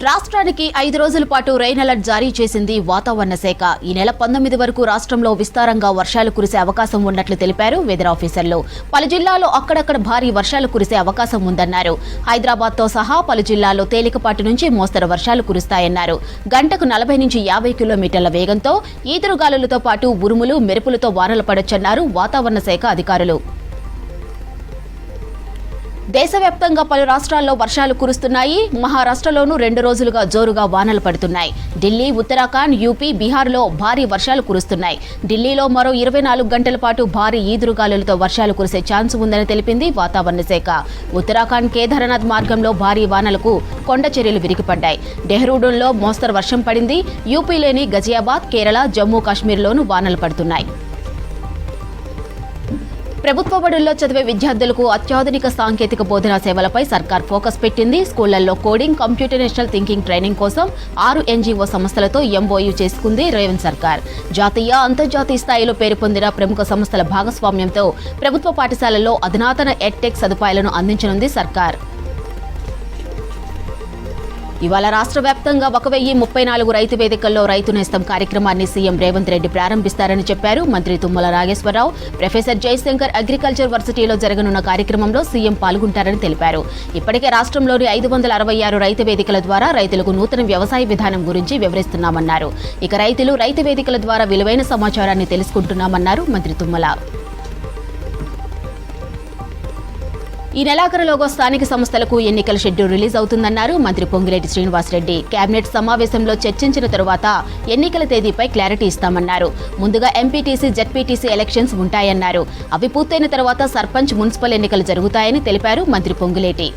రాష్ట్రానికి 5 రోజుల పాటు రెయిన్ అలర్ట్ జారీ చేసింది వాతావరణ శాఖ. ఈ నెల 19 వరకు రాష్ట్రంలో విస్తారంగా వర్షాలు కురిసే అవకాశం ఉన్నట్లు తెలిపారు వెదర్ ఆఫీసర్లు. పలు జిల్లాల్లో అక్కడక్కడ భారీ వర్షాలు కురిసే అవకాశం ఉందన్నారు. హైదరాబాద్తో సహా పలు జిల్లాల్లో తేలికపాటి నుంచి మోస్తరు వర్షాలు కురుస్తాయన్నారు. గంటకు 40 నుంచి 50 కిలోమీటర్ల వేగంతో ఈదురుగాలులతో పాటు ఉరుములు మెరుపులతో వానలు పడొచ్చన్నారు వాతావరణ శాఖ అధికారులు. దేశవ్యాప్తంగా పలు రాష్ట్రాల్లో వర్షాలు కురుస్తున్నాయి. మహారాష్ట్రలోనూ 2 రోజులుగా జోరుగా వానలు పడుతున్నాయి. ఢిల్లీ, ఉత్తరాఖండ్, యూపీ, బీహార్లో భారీ వర్షాలు కురుస్తున్నాయి. ఢిల్లీలో మరో 24 గంటల పాటు భారీ ఈదురుగాలులతో వర్షాలు కురిసే ఛాన్స్ ఉందని తెలిపింది వాతావరణ శాఖ. ఉత్తరాఖండ్ కేదార్నాథ్ మార్గంలో భారీ వానలకు కొండ చర్యలు విరిగిపడ్డాయి. డెహ్రాడూన్లో మోస్తరు వర్షం పడింది. యూపీలోని గజియాబాద్, కేరళ, జమ్మూ కాశ్మీర్లోనూ వానలు పడుతున్నాయి. ప్రభుత్వ బడుల్లో చదివే విద్యార్థులకు అత్యాధునిక సాంకేతిక బోధనా సేవలపై సర్కార్ ఫోకస్ పెట్టింది. స్కూళ్లలో కోడింగ్, కంప్యూటరేషనల్ థింకింగ్ ట్రైనింగ్ కోసం 6 ఎన్జీఓ సంస్థలతో ఎంఓయూ చేసుకుంది రేవంత్ సర్కార్. జాతీయ, అంతర్జాతీయ స్థాయిలో పేరు పొందిన ప్రముఖ సంస్థల భాగస్వామ్యంతో ప్రభుత్వ పాఠశాలల్లో అధునాతన ఎడ్టెక్ సదుపాయాలను అందించనుంది సర్కార్. ఇవాళ రాష్ట్ర వ్యాప్తంగా 1034 రైతు వేదికల్లో రైతు నేస్తం కార్యక్రమాన్ని సీఎం రేవంత్ రెడ్డి ప్రారంభిస్తారని చెప్పారు. మంత్రి తుమ్మల నాగేశ్వరరావు, ప్రొఫెసర్ జయశంకర్ అగ్రికల్చర్ వర్సిటీలో జరగనున్న కార్యక్రమంలో సీఎం పాల్గొంటారని తెలిపారు. ఇప్పటికే రాష్ట్రంలోని 566 రైతు వేదికల ద్వారా రైతులకు నూతన వ్యవసాయ విధానం గురించి వివరిస్తున్నామన్నారు. ఇక రైతులు రైతు వేదికల ద్వారా విలువైన సమాచారాన్ని తెలుసుకుంటున్నామన్నారు మంత్రి తుమ్మల. ఈ నెలాఖరులోగా స్థానిక సంస్థలకు ఎన్నికల షెడ్యూల్ రిలీజ్ అవుతుందన్నారు మంత్రి పొంగిరెడ్డి శ్రీనివాసరెడ్డి. కేబినెట్ సమావేశంలో చర్చించిన తరువాత ఎన్నికల తేదీపై క్లారిటీ ఇస్తామన్నారు. ముందుగా ఎంపీటీసీ, జెడ్పీటీసీ ఎలక్షన్స్ ఉంటాయన్నారు. అవి పూర్తయిన తర్వాత సర్పంచ్, మున్సిపల్ ఎన్నికలు జరుగుతాయని తెలిపారు మంత్రి పొంగులేటి.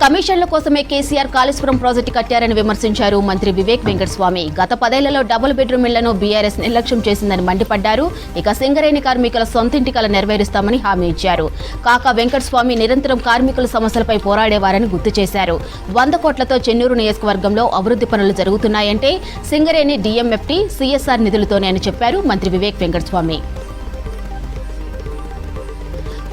కమిషన్ల కోసమే కేసీఆర్ కాళేశ్వరం ప్రాజెక్టు కట్టారని విమర్శించారు మంత్రి వివేక్ వెంకటస్వామి. గత 10 ఏళ్లలో డబుల్ బెడ్రూమ్ ఇళ్లను బీఆర్ఎస్ నిర్లక్ష్యం చేసిందని మండిపడ్డారు. ఇక సింగరేణి కార్మికుల సొంతింటి కల నెరవేరుస్తామని హామీ ఇచ్చారు. కాకా వెంకటస్వామి నిరంతరం కార్మికుల సమస్యలపై పోరాడేవారని గుర్తు చేశారు. 100 కోట్లతో చెన్నూరు నియోజకవర్గంలో అభివృద్ధి పనులు జరుగుతున్నాయంటే సింగరేణి డీఎంఎఫ్టీ, సీఎస్ఆర్ నిధులతోనే అని చెప్పారు మంత్రి వివేక్ వెంకటస్వామి.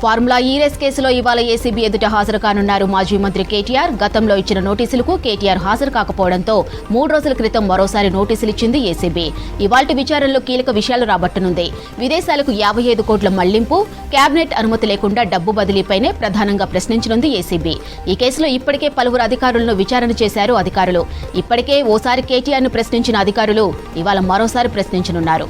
ఫార్ములా ఈ రేస్ కేసులో ఇవాళ ఏసీబీ ఎదుట హాజరు కానున్నారు మాజీ మంత్రి కేటీఆర్. గతంలో ఇచ్చిన నోటీసులకు కేటీఆర్ హాజరు కాకపోవడంతో 3 రోజుల క్రితం మరోసారి నోటీసులు ఇచ్చింది ఏసీబీ. ఇవాల్టి విచారణలో కీలక విషయాలు రాబట్టనుంది. విదేశాలకు 55 కోట్ల మళ్లింపు, కేబినెట్ అనుమతి లేకుండా డబ్బు బదిలీపైనే ప్రధానంగా ప్రశ్నించనుంది ఏసీబీ. ఈ కేసులో ఇప్పటికే పలువురు అధికారులను విచారణ చేశారు అధికారులు. ఇప్పటికే ఓసారి కేటీఆర్ను ప్రశ్నించిన అధికారులు ఇవాళ మరోసారి ప్రశ్నించనున్నారు.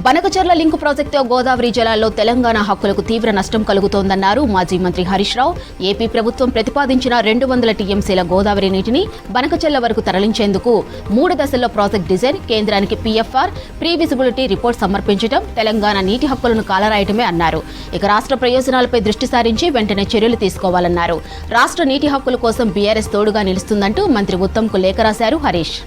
బనకచర్ల లింక్ ప్రాజెక్టుతో గోదావరి జలాల్లో తెలంగాణ హక్కులకు తీవ్ర నష్టం కలుగుతోందన్నారు మాజీ మంత్రి హరీష్ రావు. ఏపీ ప్రభుత్వం ప్రతిపాదించిన 200 టీఎంసీల గోదావరి నీటిని బనకచర్ల వరకు తరలించేందుకు 3 దశల్లో ప్రాజెక్ట్ డిజైన్, కేంద్రానికి పీఎఫ్ఆర్, ప్రీ విజిబిలిటీ రిపోర్ట్ సమర్పించడం తెలంగాణ నీటి హక్కులను కాలరాయటమే అన్నారు. ఇక రాష్ట్ర ప్రయోజనాలపై దృష్టి సారించి వెంటనే చర్యలు తీసుకోవాలన్నారు. రాష్ట్ర నీటి హక్కుల కోసం బీఆర్ఎస్ తోడుగా నిలుస్తుందంటూ మంత్రి ఉత్తమ్కు లేఖ రాశారు హరీష్.